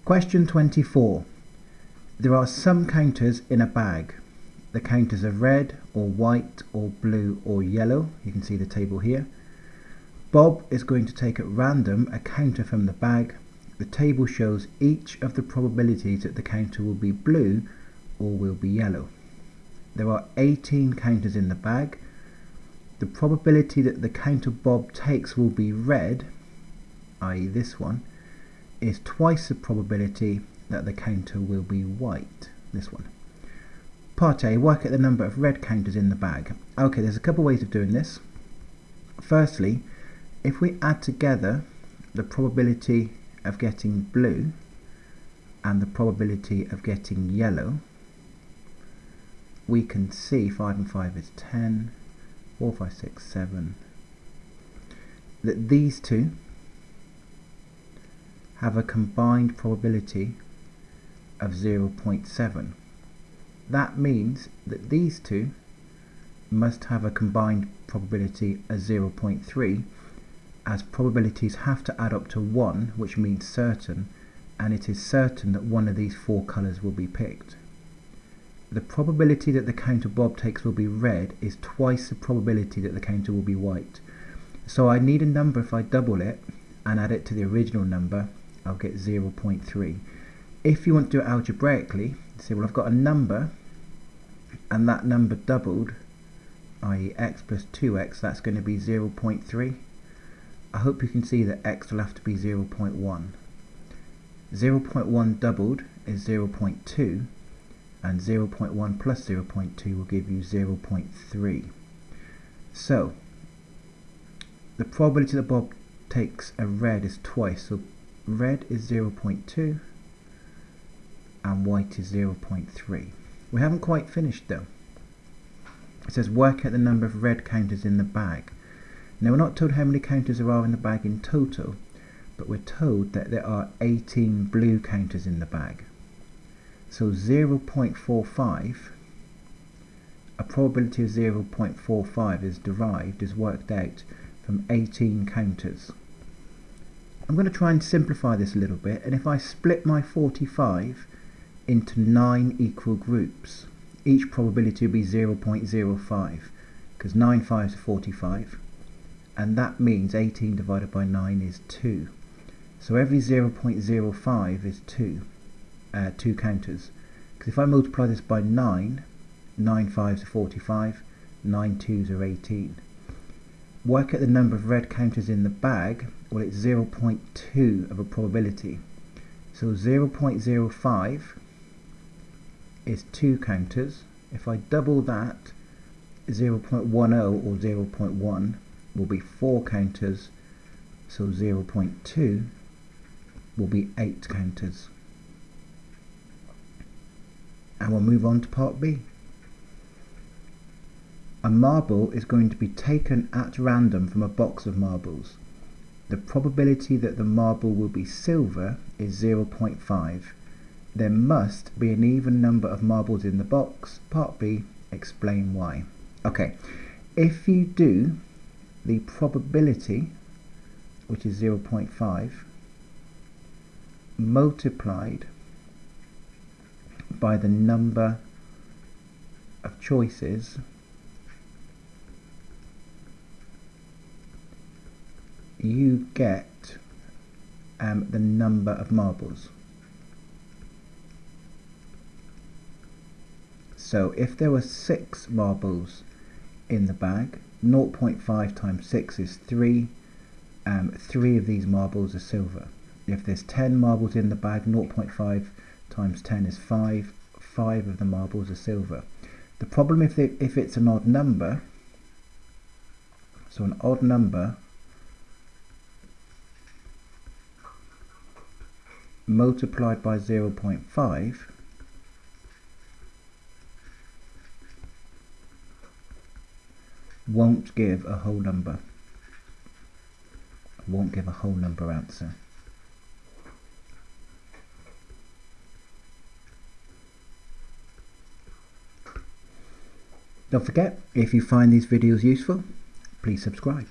Question 24. There are some counters in a bag. The counters are red or white or blue or yellow. You can see the table here. Bob is going to take at random a counter from the bag. The table shows each of the probabilities that the counter will be blue or will be yellow. There are 18 counters in the bag. The probability that the counter Bob takes will be red, i.e. this one, is twice the probability that the counter will be white, this one. Part A, work out the number of red counters in the bag. Okay, there's a couple ways of doing this. Firstly, if we add together the probability of getting blue and the probability of getting yellow, we can see 5 and 5 is 10, 4, 5, 6, 7, that these two have a combined probability of 0.7. That means that these two must have a combined probability of 0.3, as probabilities have to add up to 1, which means certain, and it is certain that one of these four colours will be picked. The probability that the counter Bob takes will be red is twice the probability that the counter will be white. So I need a number. If I double it and add it to the original number, I'll get 0.3. If you want to do it algebraically, say, well, I've got a number and that number doubled, i.e. x plus 2x, that's going to be 0.3. I hope you can see that x will have to be 0.1. 0.1 doubled is 0.2, and 0.1 plus 0.2 will give you 0.3. So the probability that Bob takes a red is twice, so red is 0.2 and white is 0.3. We haven't quite finished though. It says work out the number of red counters in the bag. Now we're not told how many counters there are in the bag in total, but we're told that there are 18 blue counters in the bag. So 0.45, a probability of 0.45 is worked out from 18 counters. I'm going to try and simplify this a little bit, and if I split my 45 into 9 equal groups, each probability will be 0.05, because 9 5s are 45, and that means 18 divided by 9 is 2. So every 0.05 is 2 counters, because if I multiply this by 9, 9 5s are 45, 9 2s are 18. Work out the number of red counters in the bag. Well, it's 0.2 of a probability. So 0.05 is 2 counters. If I double that, 0.10 or 0.1 will be 4 counters. So 0.2 will be 8 counters. And we'll move on to part B. A marble is going to be taken at random from a box of marbles. The probability that the marble will be silver is 0.5. There must be an even number of marbles in the box. Part B, explain why. Okay, if you do the probability, which is 0.5, multiplied by the number of choices, you get the number of marbles. So if there were 6 marbles in the bag, 0.5 times 6 is 3. 3 of these marbles are silver. If there's 10 marbles in the bag, 0.5 times 10 is 5. 5 of the marbles are silver. The problem if it's an odd number, so an odd number multiplied by 0.5 won't give a whole number. Won't give a whole number answer. Don't forget, if you find these videos useful, please subscribe.